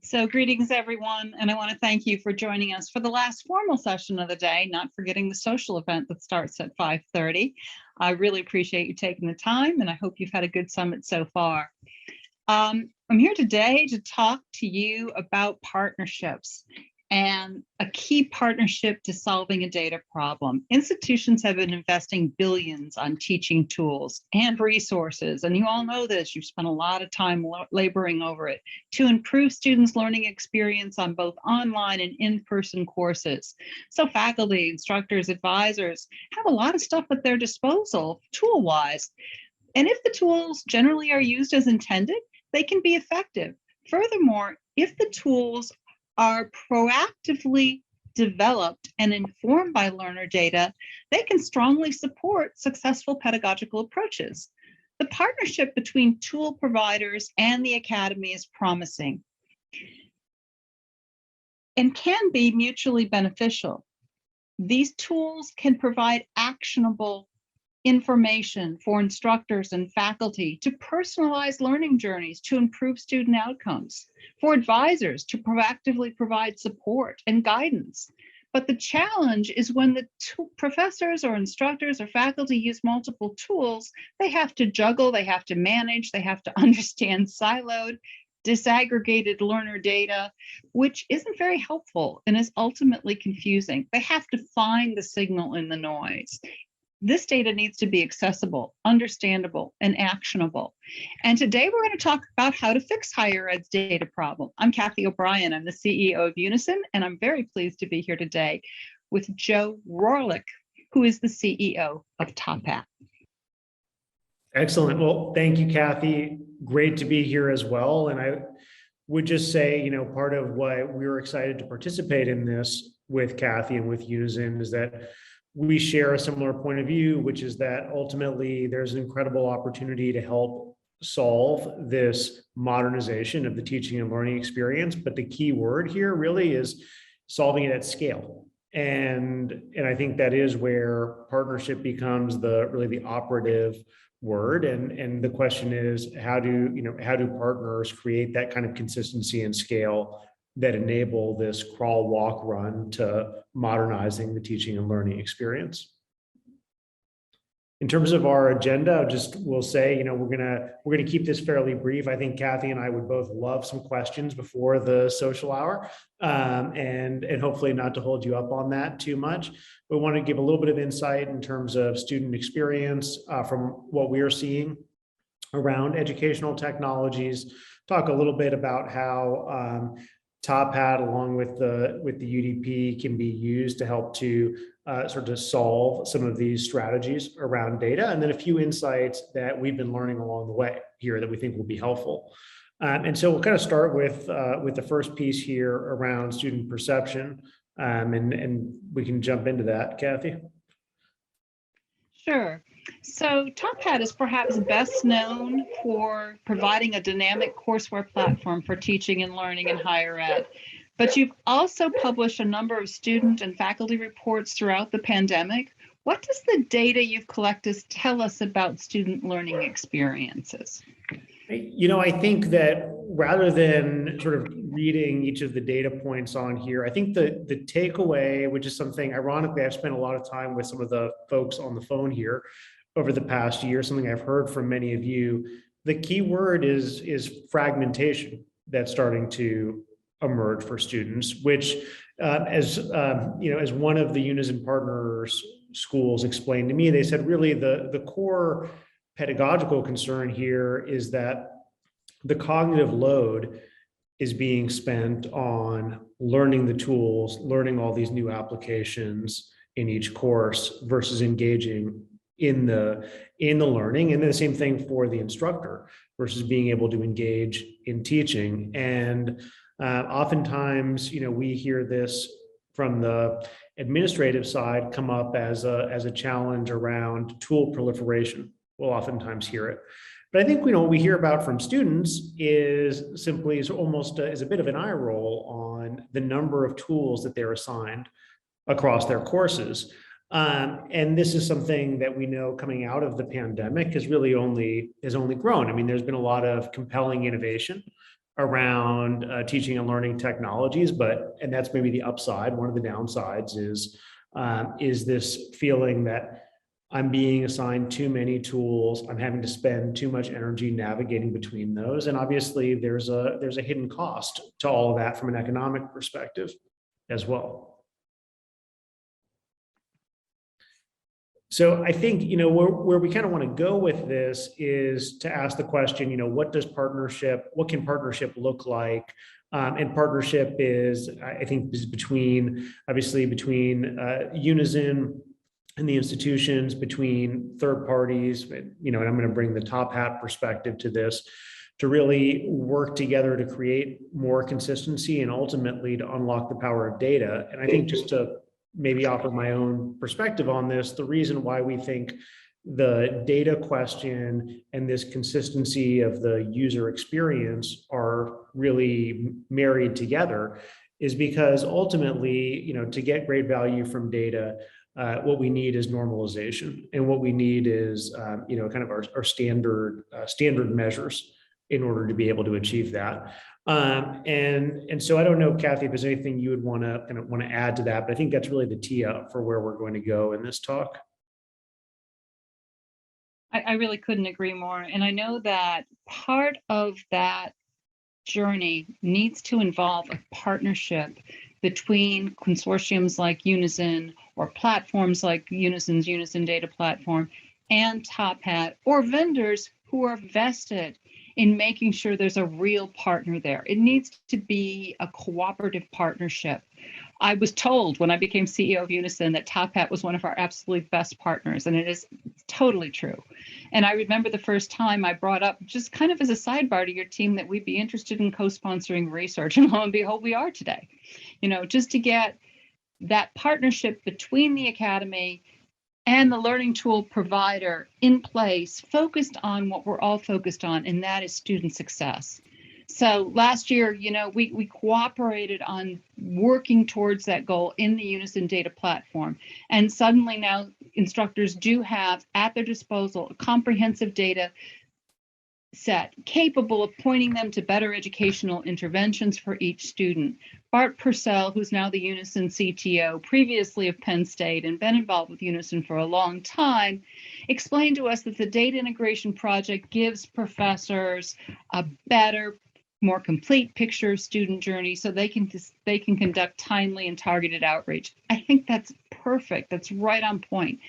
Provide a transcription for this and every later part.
So greetings, everyone, and I want to thank you for joining us for the last formal session of the day, not forgetting the social event that starts at 5:30. I really appreciate you taking the time, and I hope you've had a good summit so far. I'm here today to talk to you about partnerships and a key partnership to solving a data problem. Institutions have been investing billions on teaching tools and resources, and you all know this. You've spent a lot of time laboring over it to improve students' learning experience on both online and in-person courses. So faculty, instructors, advisors have a lot of stuff at their disposal tool-wise. And if the tools generally are used as intended, they can be effective. Furthermore, if the tools are proactively developed and informed by learner data, they can strongly support successful pedagogical approaches. The partnership between tool providers and the academy is promising and can be mutually beneficial. These tools can provide actionable information for instructors and faculty to personalize learning journeys to improve student outcomes, for advisors to proactively provide support and guidance. But the challenge is when the professors or instructors or faculty use multiple tools, they have to juggle, they have to manage, they have to understand siloed, disaggregated learner data, which isn't very helpful and is ultimately confusing. They have to find the signal in the noise. This data needs to be accessible, understandable, and actionable. And today we're going to talk about how to fix higher ed's data problem. I'm Cathy O'Bryan. I'm the CEO of Unison, and I'm very pleased to be here today with Joe Rohrlich, who is the CEO of TopHat. Excellent. Well, thank you, Cathy. Great to be here as well. And I would just say, part of why we were excited to participate in this with Cathy and with Unison is that we share a similar point of view, which is that ultimately there's an incredible opportunity to help solve this modernization of the teaching and learning experience. But the key word here really is solving it at scale. And I think that is where partnership becomes really the operative word. And the question is, how do partners create that kind of consistency and scale that enable this crawl, walk, run to modernizing the teaching and learning experience? In terms of our agenda, we'll say, we're gonna keep this fairly brief. I think Cathy and I would both love some questions before the social hour, and hopefully not to hold you up on that too much. We want to give a little bit of insight in terms of student experience from what we are seeing around educational technologies. Talk a little bit about how TopHat, along with the UDP, can be used to help to sort of solve some of these strategies around data, and then a few insights that we've been learning along the way here that we think will be helpful. And so we'll kind of start with the first piece here around student perception, and we can jump into that, Cathy. Sure. So TopHat is perhaps best known for providing a dynamic courseware platform for teaching and learning in higher ed. But you've also published a number of student and faculty reports throughout the pandemic. What does the data you've collected tell us about student learning experiences? I think that rather than sort of reading each of the data points on here, I think the takeaway, which is something, ironically, I've spent a lot of time with some of the folks on the phone here over the past year, something I've heard from many of you. The key word is fragmentation that's starting to emerge for students, which as one of the Unison partners schools explained to me, they said really the core pedagogical concern here is that the cognitive load is being spent on learning the tools, learning all these new applications in each course versus engaging in the learning. And then the same thing for the instructor versus being able to engage in teaching. And oftentimes, we hear this from the administrative side come up as a challenge around tool proliferation. We'll oftentimes hear it. But I think what we hear about from students is almost a bit of an eye roll on the number of tools that they're assigned across their courses. And this is something that we know coming out of the pandemic has only grown. I mean, there's been a lot of compelling innovation around teaching and learning technologies, and that's maybe the upside. One of the downsides is this feeling that I'm being assigned too many tools. I'm having to spend too much energy navigating between those. And obviously there's a hidden cost to all of that from an economic perspective as well. So I think, where we kind of want to go with this is to ask the question, what can partnership look like? And partnership is, I think, is between Unizin and the institutions, between third parties, and I'm going to bring the Top Hat perspective to this, to really work together to create more consistency and ultimately to unlock the power of data. And I think, just to maybe offer my own perspective on this, the reason why we think the data question and this consistency of the user experience are really married together is because ultimately, to get great value from data, what we need is normalization, and what we need is, kind of our standard measures in order to be able to achieve that. And so I don't know, Cathy, if there's anything you would want to add to that, but I think that's really the tee up for where we're going to go in this talk. I really couldn't agree more. And I know that part of that journey needs to involve a partnership between consortiums like Unizin or platforms like Unison's Unizin data platform and TopHat, or vendors who are vested in making sure there's a real partner there. It needs to be a cooperative partnership. I was told when I became CEO of Unison that TopHat was one of our absolutely best partners, and it is totally true. And I remember the first time I brought up, just kind of as a sidebar to your team, that we'd be interested in co-sponsoring research, and lo and behold, we are today. Just to get that partnership between the academy and the learning tool provider in place, focused on what we're all focused on, and that is student success. So last year, we cooperated on working towards that goal in the Unison data platform. And suddenly now instructors do have at their disposal a comprehensive data set capable of pointing them to better educational interventions for each student. Bart Purcell, who's now the Unison CTO, previously of Penn State and been involved with Unison for a long time, explained to us that the data integration project gives professors a better, more complete picture of student journey so they can conduct timely and targeted outreach. I think that's perfect. That's right on point.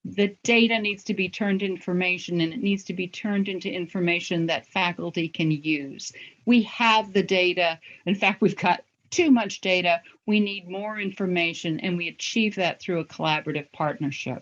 The data needs to be turned into information, and it needs to be turned into information that faculty can use. We have the data. In fact, we've got too much data. We need more information, and we achieve that through a collaborative partnership.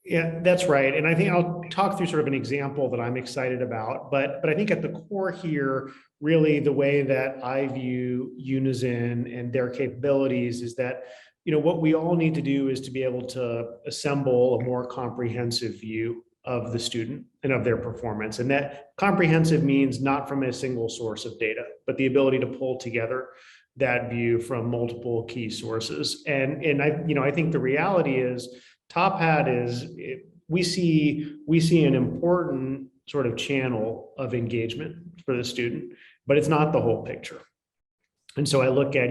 Yeah, that's right. And I think I'll talk through sort of an example that I'm excited about, but I think at the core here, really the way that I view Unizin and their capabilities is that, what we all need to do is to be able to assemble a more comprehensive view of the student and of their performance. And that comprehensive means not from a single source of data, but the ability to pull together that view from multiple key sources. And I think the reality is, TopHat we see an important sort of channel of engagement for the student, but it's not the whole picture. And so I look at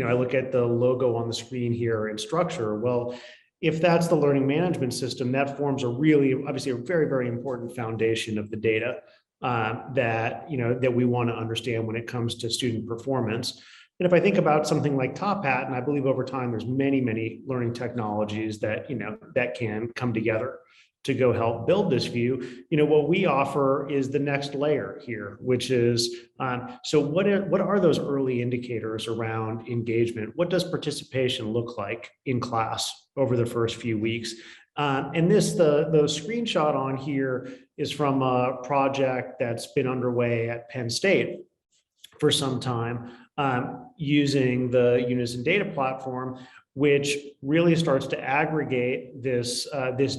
I look at the logo on the screen here in structure. Well, if that's the learning management system, that forms obviously a very, very important foundation of the data that we want to understand when it comes to student performance. And if I think about something like TopHat, and I believe over time there's many, many learning technologies that that can come together to go help build this view. What we offer is the next layer here, which is so what are those early indicators around engagement? What does participation look like in class over the first few weeks? And the screenshot on here is from a project that's been underway at Penn State for some time, using the Unison data platform, which really starts to aggregate this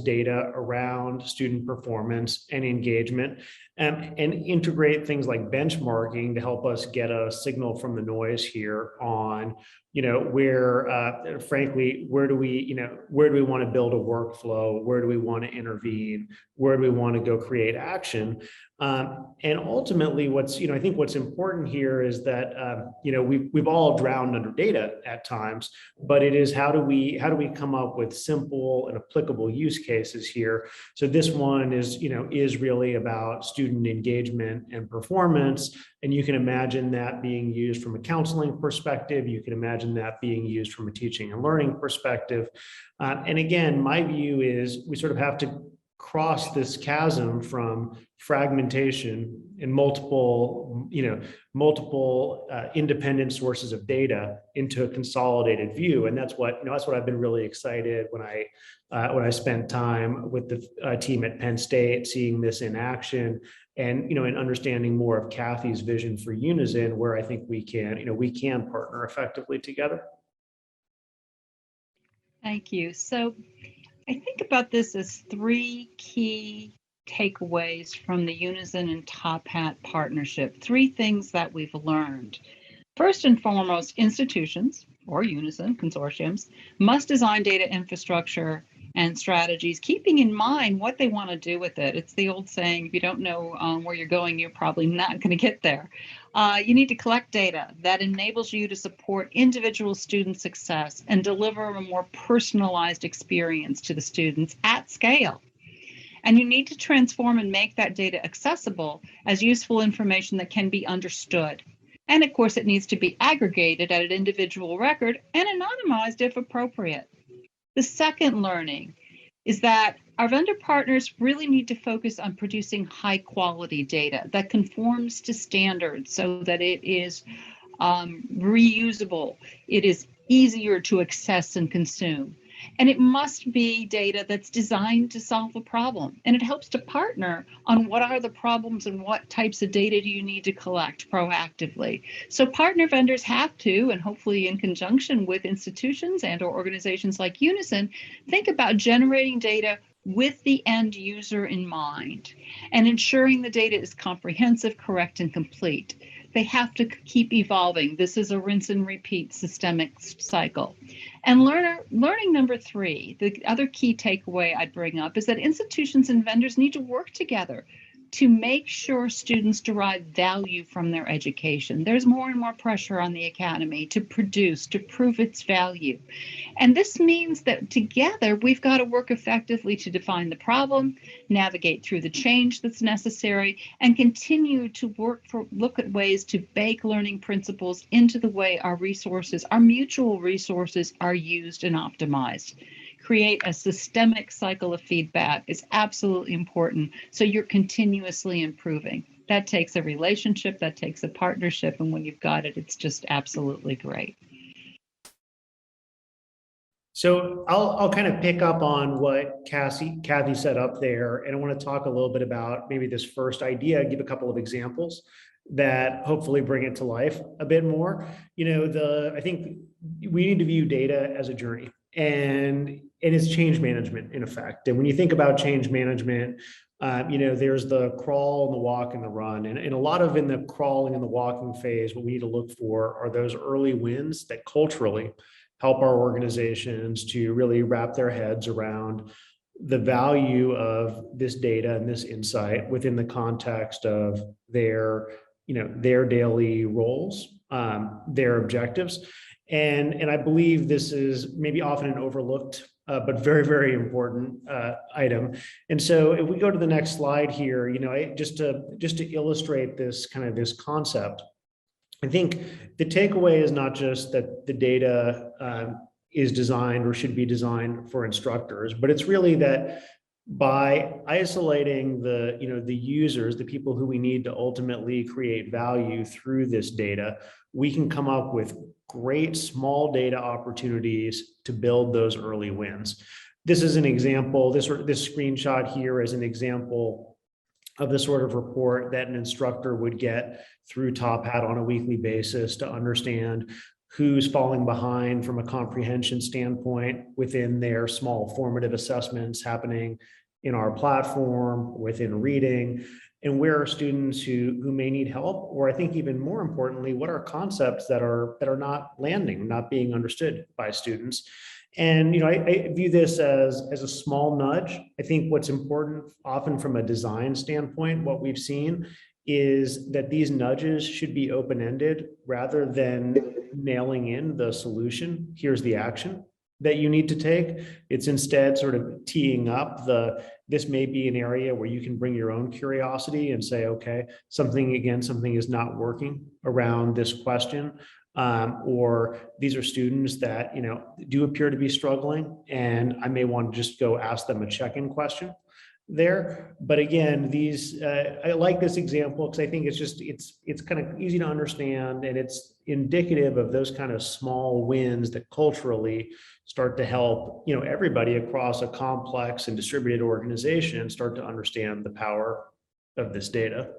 data around student performance and engagement, and integrate things like benchmarking to help us get a signal from the noise here on where frankly, where do we want to build a workflow? Where do we want to intervene? Where do we want to go create action? And ultimately, I think what's important here is that, we've all drowned under data at times, but it is how do we come up with simple and applicable use cases here? So this one is really about student engagement and performance. And you can imagine that being used from a counseling perspective. You can imagine that being used from a teaching and learning perspective. And again, my view is we sort of have to cross this chasm from fragmentation and multiple independent sources of data into a consolidated view. And that's what I've been really excited when I spent time with the team at Penn State, seeing this in action, and and understanding more of Cathy's vision for Unizin, where I think we can partner effectively together. Thank you. So I think about this as three key takeaways from the Unizin and Top Hat partnership, three things that we've learned. First and foremost, institutions or Unizin consortiums must design data infrastructure and strategies, keeping in mind what they want to do with it. It's the old saying, if you don't know where you're going, you're probably not going to get there. You need to collect data that enables you to support individual student success and deliver a more personalized experience to the students at scale. And you need to transform and make that data accessible as useful information that can be understood. And of course, it needs to be aggregated at an individual record and anonymized if appropriate. The second learning is that our vendor partners really need to focus on producing high quality data that conforms to standards so that it is reusable, it is easier to access and consume. And it must be data that's designed to solve a problem. And it helps to partner on what are the problems and what types of data do you need to collect proactively. So partner vendors have to, and hopefully in conjunction with institutions and or organizations like Unizin, think about generating data with the end user in mind and ensuring the data is comprehensive, correct, and complete. They have to keep evolving. This is a rinse and repeat systemic cycle. And learning number three, the other key takeaway I'd bring up is that institutions and vendors need to work together to make sure students derive value from their education. There's more and more pressure on the academy to produce, to prove its value. And this means that together we've got to work effectively to define the problem, navigate through the change that's necessary, and continue to look at ways to bake learning principles into the way our mutual resources are used and optimized. Create a systemic cycle of feedback is absolutely important, so you're continuously improving. That takes a relationship, that takes a partnership, and when you've got it, it's just absolutely great. So I'll kind of pick up on what Cathy set up there, and I want to talk a little bit about maybe this first idea, give a couple of examples that hopefully bring it to life a bit more. I think we need to view data as a journey, and it's change management in effect. And when you think about change management, there's the crawl and the walk and the run. And a lot of in the crawling and the walking phase, what we need to look for are those early wins that culturally help our organizations to really wrap their heads around the value of this data and this insight within the context of their daily roles, their objectives. And I believe this is maybe often an overlooked, but very, very important item. And so if we go to the next slide here, just to illustrate this concept, I think the takeaway is not just that the data is designed or should be designed for instructors, but it's really that by isolating the users, the people who we need to ultimately create value through this data, we can come up with great small data opportunities to build those early wins. This is an example, this screenshot here is an example of the sort of report that an instructor would get through TopHat on a weekly basis to understand who's falling behind from a comprehension standpoint within their small formative assessments happening in our platform, within reading, and where are students who may need help, or I think even more importantly, what are concepts that are not landing, not being understood by students. And I view this as a small nudge. I think what's important, often from a design standpoint, what we've seen is that these nudges should be open-ended rather than nailing in the solution. Here's the action that you need to take. It's instead sort of teeing up this may be an area where you can bring your own curiosity and say, okay, something is not working around this question. Or these are students that do appear to be struggling, and I may want to just go ask them a check-in question there. But again, I like this example because I think it's kind of easy to understand, and it's indicative of those kind of small wins that culturally start to help everybody across a complex and distributed organization start to understand the power of this data.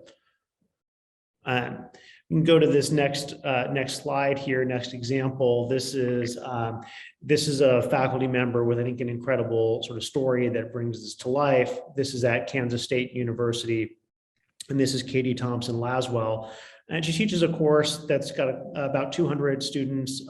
You can go to this next slide here, next example. This is a faculty member with, I think, an incredible sort of story that brings this to life. This is at Kansas State University, and this is Katie Thompson Laswell. And she teaches a course that's got about 200 students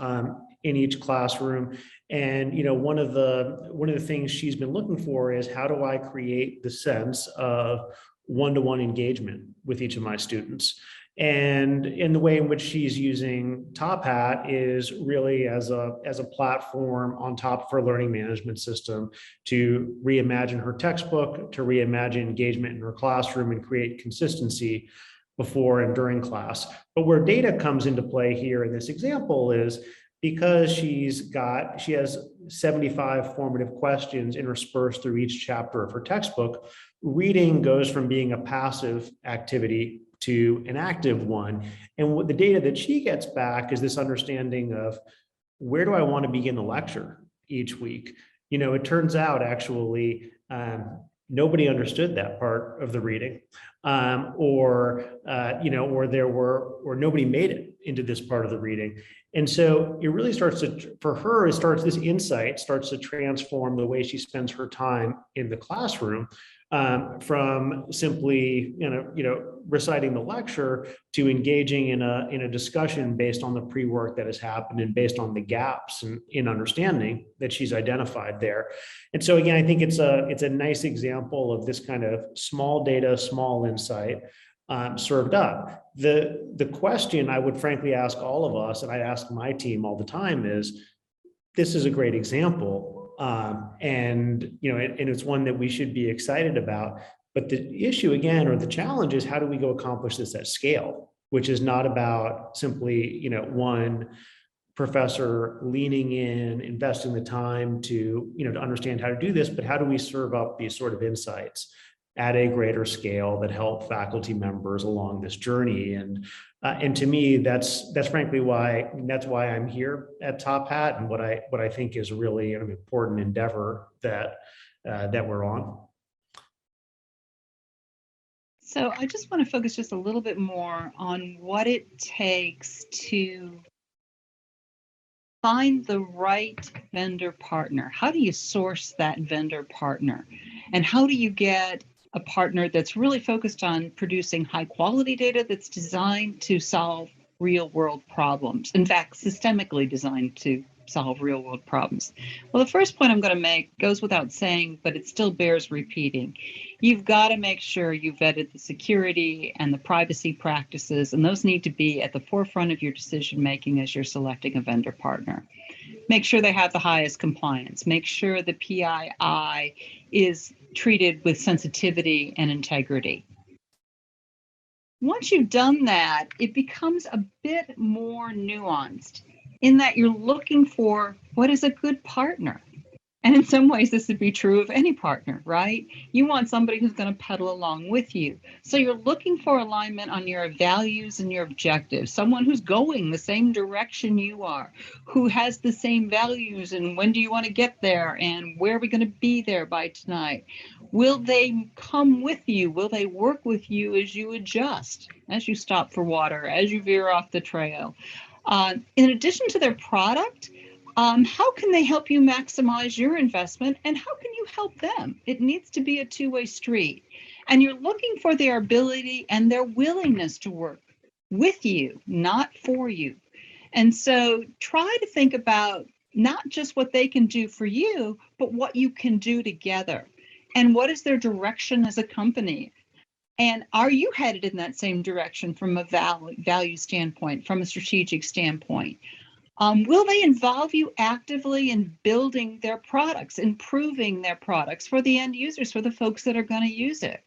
in each classroom. And one of the things she's been looking for is, how do I create the sense of one-to-one engagement with each of my students? And in the way in which she's using TopHat is really as a platform on top of her learning management system to reimagine her textbook, to reimagine engagement in her classroom and create consistency before and during class. But where data comes into play here in this example is because she has 75 formative questions interspersed through each chapter of her textbook. Reading goes from being a passive activity to an active one. And what the data that she gets back is this understanding of, where do I want to begin the lecture each week? It turns out actually nobody understood that part of the reading, or nobody made it into this part of the reading. And so it really this insight starts to transform the way she spends her time in the classroom, from simply reciting the lecture to engaging in a discussion based on the pre-work that has happened and based on the gaps in understanding that she's identified there. And so again, I think it's a nice example of this kind of small data, small insight served up. The question I would frankly ask all of us, and I ask my team all the time, is, this is a great example. And it's one that we should be excited about. But the issue again, or the challenge, is, how do we go accomplish this at scale, which is not about simply, one professor leaning in, investing the time to understand how to do this, but how do we serve up these sort of insights at a greater scale that help faculty members along this journey? And to me, that's frankly why I'm here at TopHat, and what I think is really an important endeavor that we're on. So I just want to focus just a little bit more on what it takes to find the right vendor partner. How do you source that vendor partner? And how do you get a partner that's really focused on producing high quality data that's designed to solve real world problems? In fact, systemically designed to solve real world problems. Well, the first point I'm going to make goes without saying, but it still bears repeating. You've got to make sure you've vetted the security and the privacy practices, and those need to be at the forefront of your decision making as you're selecting a vendor partner. Make sure they have the highest compliance. Make sure the PII is treated with sensitivity and integrity. Once you've done that, it becomes a bit more nuanced in that you're looking for what is a good partner. And in some ways, this would be true of any partner, right? You want somebody who's going to pedal along with you. So you're looking for alignment on your values and your objectives, someone who's going the same direction you are, who has the same values, and when do you want to get there, and where are we going to be there by tonight? Will they come with you? Will they work with you as you adjust, as you stop for water, as you veer off the trail? In addition to their product, how can they help you maximize your investment, and how can you help them? It needs to be a two-way street. And you're looking for their ability and their willingness to work with you, not for you. And so try to think about not just what they can do for you, but what you can do together. And what is their direction as a company? And are you headed in that same direction from a value standpoint, from a strategic standpoint? Will they involve you actively in building their products, improving their products for the end users, for the folks that are going to use it?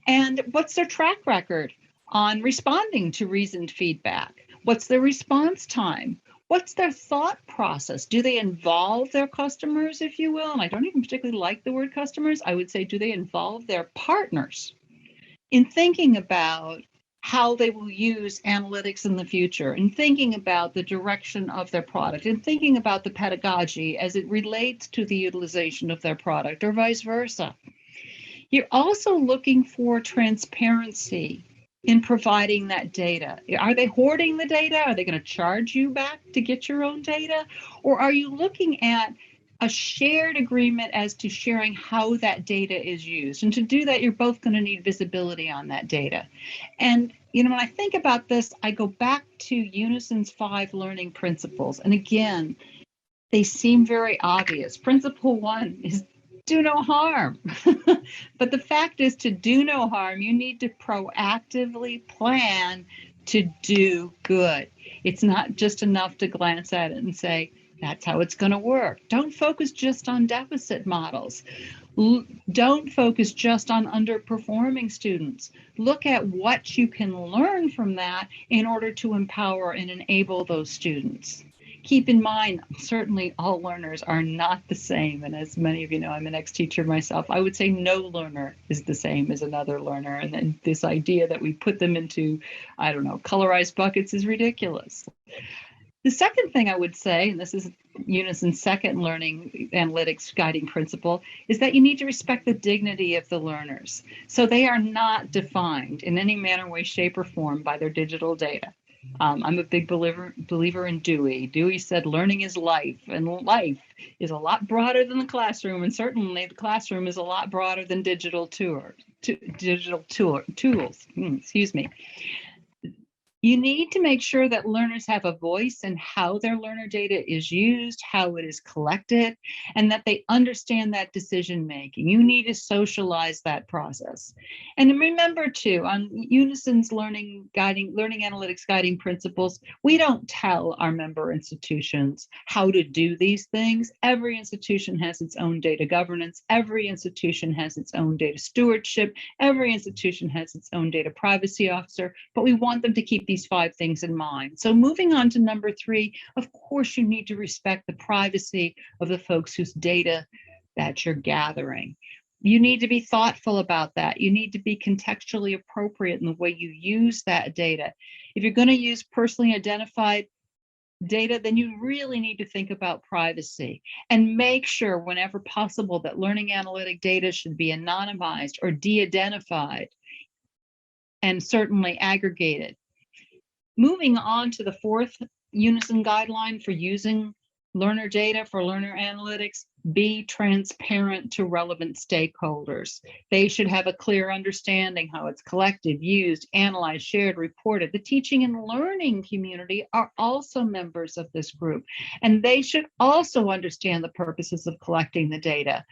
And what's their track record on responding to reasoned feedback? What's their response time? What's their thought process? Do they involve their customers, if you will? And I don't even particularly like the word customers. I would say, do they involve their partners in thinking about how they will use analytics in the future, and thinking about the direction of their product, and thinking about the pedagogy as it relates to the utilization of their product, or vice versa. You're also looking for transparency in providing that data. Are they hoarding the data? Are they going to charge you back to get your own data? Or are you looking at a shared agreement as to sharing how that data is used? And to do that, you're both going to need visibility on that data. And when I think about this, I go back to Unison's 5 learning principles. And again, they seem very obvious. Principle 1 is do no harm. But the fact is, to do no harm, you need to proactively plan to do good. It's not just enough to glance at it and say, that's how it's going to work. Don't focus just on deficit models. Don't focus just on underperforming students. Look at what you can learn from that in order to empower and enable those students. Keep in mind, certainly all learners are not the same. And as many of you know, I'm an ex-teacher myself. I would say no learner is the same as another learner. And then this idea that we put them into, colorized buckets is ridiculous. The second thing I would say, and this is Unison's second learning analytics guiding principle, is that you need to respect the dignity of the learners. So they are not defined in any manner, way, shape, or form by their digital data. I'm a big believer in Dewey. Dewey said learning is life, and life is a lot broader than the classroom, and certainly the classroom is a lot broader than digital tools. Excuse me. You need to make sure that learners have a voice in how their learner data is used, how it is collected, and that they understand that decision making. You need to socialize that process. And remember too, on Unison's learning analytics guiding principles, we don't tell our member institutions how to do these things. Every institution has its own data governance. Every institution has its own data stewardship. Every institution has its own data privacy officer, but we want them to keep these 5 things in mind. So moving on to number 3, of course, you need to respect the privacy of the folks whose data that you're gathering. You need to be thoughtful about that. You need to be contextually appropriate in the way you use that data. If you're going to use personally identified data, then you really need to think about privacy and make sure whenever possible that learning analytic data should be anonymized or de-identified and certainly aggregated. Moving on to the 4th Unison guideline for using learner data for learner analytics, be transparent to relevant stakeholders. They should have a clear understanding how it's collected, used, analyzed, shared, reported. The teaching and learning community are also members of this group, and they should also understand the purposes of collecting the data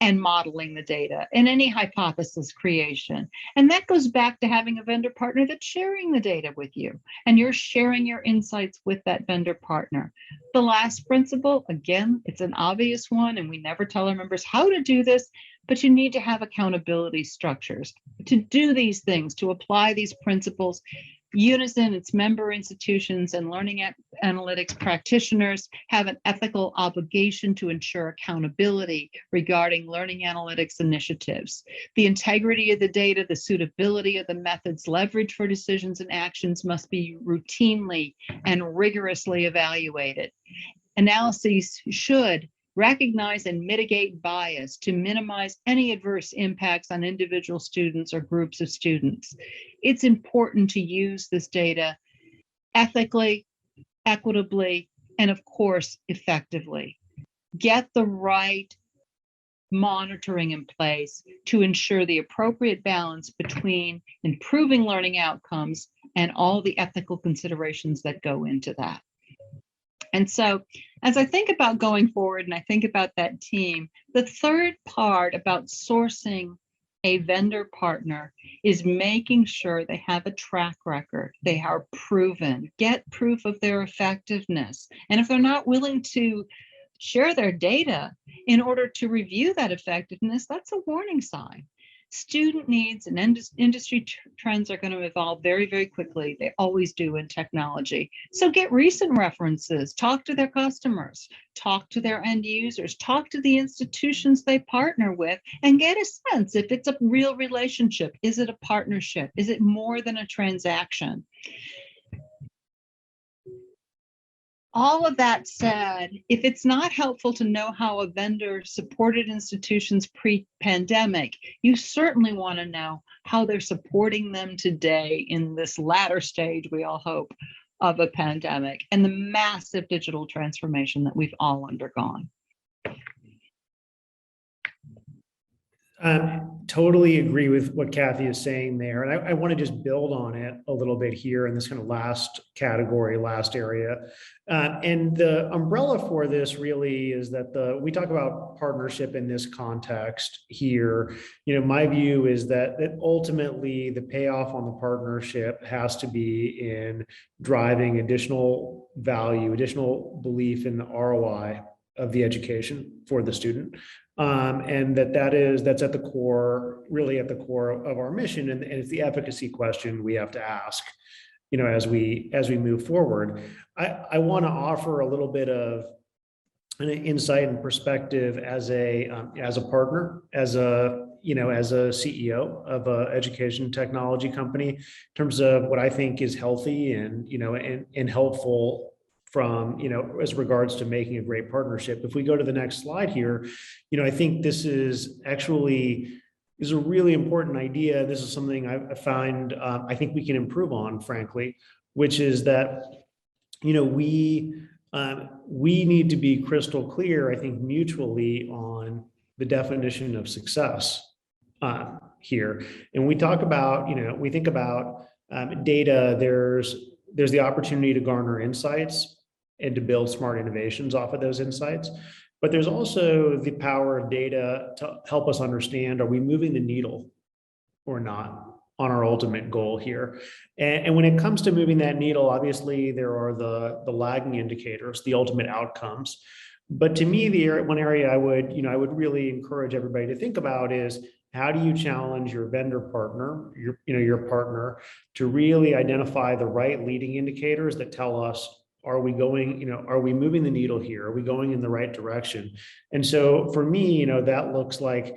and modeling the data and any hypothesis creation. And that goes back to having a vendor partner that's sharing the data with you, and you're sharing your insights with that vendor partner. The last principle, again, it's an obvious one, and we never tell our members how to do this, but you need to have accountability structures to do these things, to apply these principles. Unison, its member institutions, and learning analytics practitioners have an ethical obligation to ensure accountability regarding learning analytics initiatives. The integrity of the data, the suitability of the methods leveraged for decisions and actions must be routinely and rigorously evaluated. Analyses should recognize and mitigate bias to minimize any adverse impacts on individual students or groups of students. It's important to use this data ethically, equitably, and of course, effectively. Get the right monitoring in place to ensure the appropriate balance between improving learning outcomes and all the ethical considerations that go into that. And so as I think about going forward and I think about that team, the third part about sourcing a vendor partner is making sure they have a track record, they are proven, get proof of their effectiveness. And if they're not willing to share their data in order to review that effectiveness, that's a warning sign. Student needs and industry trends are going to evolve very, very quickly. They always do in technology. So get recent references, talk to their customers, talk to their end users, talk to the institutions they partner with, and get a sense if it's a real relationship. Is it a partnership? Is it more than a transaction? All of that said, if it's not helpful to know how a vendor supported institutions pre-pandemic, you certainly want to know how they're supporting them today in this latter stage, we all hope, of a pandemic and the massive digital transformation that we've all undergone. Totally agree with what Cathy is saying there. And I want to just build on it a little bit here in this kind of last category, last area. And the umbrella for this really is that we talk about partnership in this context here. My view is that ultimately the payoff on the partnership has to be in driving additional value, additional belief in the ROI of the education for the student. And that's at the core, really at the core of our mission. And it's the efficacy question we have to ask, as we move forward. I want to offer a little bit of an insight and perspective as a partner, as a CEO of an education technology company, in terms of what I think is healthy and helpful from, as regards to making a great partnership. If we go to the next slide here, I think this is a really important idea. This is something I find, I think we can improve on, frankly, which is that, we need to be crystal clear, I think, mutually on the definition of success here. And we talk about, we think about data, there's the opportunity to garner insights and to build smart innovations off of those insights. But there's also the power of data to help us understand, are we moving the needle or not on our ultimate goal here? And when it comes to moving that needle, obviously there are the lagging indicators, the ultimate outcomes. But to me, one area I would really encourage everybody to think about is, how do you challenge your vendor partner, your partner, to really identify the right leading indicators that tell us, are we moving the needle here? Are we going in the right direction? And so for me, that looks like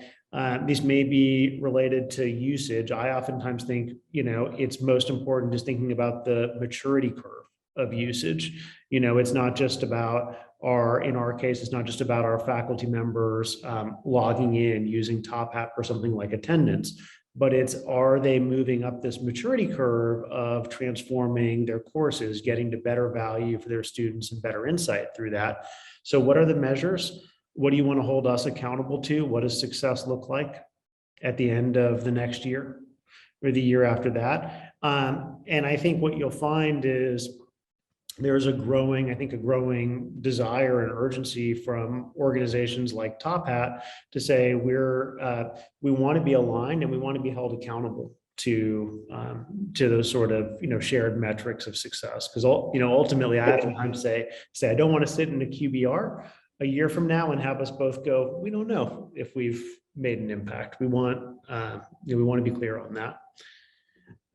these may be related to usage. I oftentimes think, it's most important just thinking about the maturity curve of usage. It's not just about in our case, it's not just about our faculty members logging in using TopHat for something like attendance, but are they moving up this maturity curve of transforming their courses, getting to better value for their students and better insight through that? So what are the measures? What do you want to hold us accountable to? What does success look like at the end of the next year or the year after that? And I think what you'll find is there's a growing desire and urgency from organizations like TopHat to say we want to be aligned and we want to be held accountable to those sort of shared metrics of success. Because ultimately, I oftentimes say I don't want to sit in a QBR a year from now and have us both go, we don't know if we've made an impact. We want to be clear on that.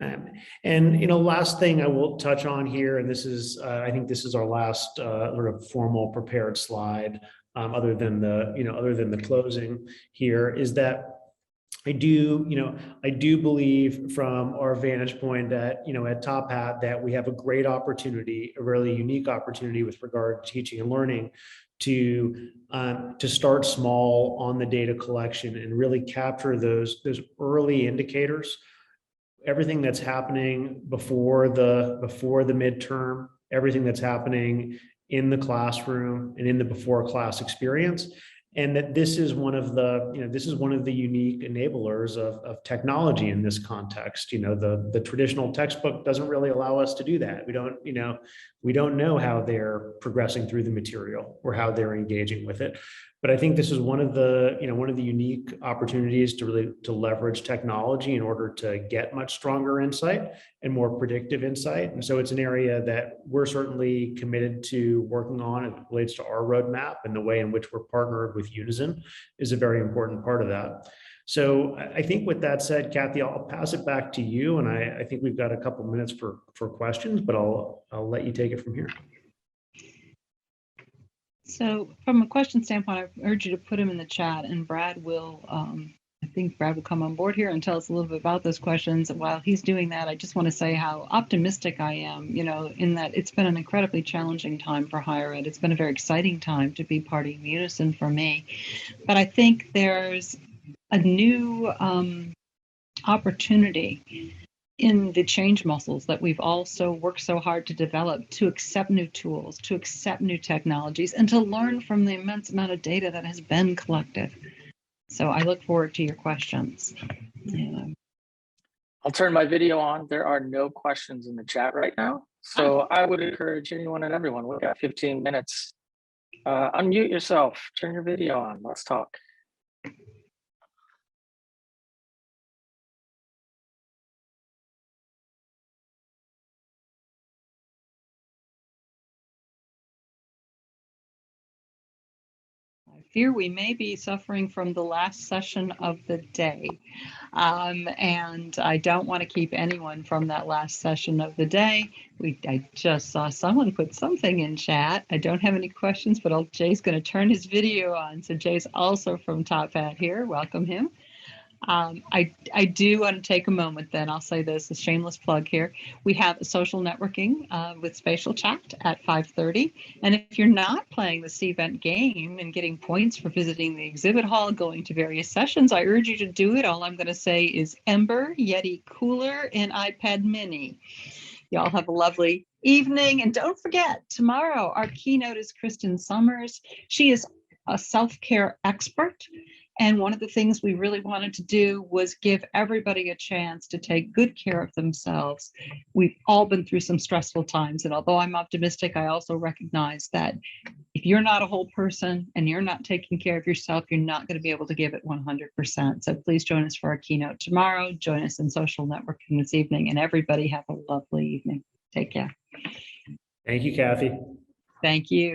And last thing I will touch on here, and this is I think this is our last sort of formal prepared slide, other than the closing here, is that I do believe from our vantage point that at TopHat that we have a great opportunity, a really unique opportunity with regard to teaching and learning to start small on the data collection and really capture those early indicators. Everything that's happening before the midterm, everything that's happening in the classroom and in the before class experience, and that this is one of the, this is one of the unique enablers of technology in this context. The traditional textbook doesn't really allow us to do that. We don't know how they're progressing through the material or how they're engaging with it. But I think this is one of the unique opportunities to leverage technology in order to get much stronger insight and more predictive insight. And so it's an area that we're certainly committed to working on. It relates to our roadmap, and the way in which we're partnered with Unizin is a very important part of that. So I think with that said, Cathy, I'll pass it back to you. And I think we've got a couple minutes for questions, but I'll let you take it from here. So from a question standpoint, I urge you to put them in the chat, and Brad will, I think Brad will come on board here and tell us a little bit about those questions. While he's doing that, I just want to say how optimistic I am, in that it's been an incredibly challenging time for higher ed. It's been a very exciting time to be part of Unison for me. But I think there's a new opportunity in the change muscles that we've also worked so hard to develop, to accept new tools, to accept new technologies, and to learn from the immense amount of data that has been collected. So I look forward to your questions. I'll turn my video on. There are no questions in the chat right now. So I would encourage anyone and everyone, we've got 15 minutes. Unmute yourself, turn your video on, let's talk. I fear we may be suffering from the last session of the day. And I don't want to keep anyone from that last session of the day. I just saw someone put something in chat. I don't have any questions, but Jay's going to turn his video on. So Jay's also from TopHat here. Welcome him. I do want to take a moment then. I'll say this, a shameless plug here. We have a social networking with Spatial Chat at 5:30. And if you're not playing the CVent game and getting points for visiting the exhibit hall, going to various sessions, I urge you to do it. All I'm going to say is Ember, Yeti Cooler, and iPad Mini. Y'all have a lovely evening. And don't forget, tomorrow our keynote is Kristen Summers. She is a self-care expert. And one of the things we really wanted to do was give everybody a chance to take good care of themselves. We've all been through some stressful times. And although I'm optimistic, I also recognize that if you're not a whole person and you're not taking care of yourself, you're not going to be able to give it 100%. So please join us for our keynote tomorrow. Join us in social networking this evening. And everybody have a lovely evening. Take care. Thank you, Cathy. Thank you.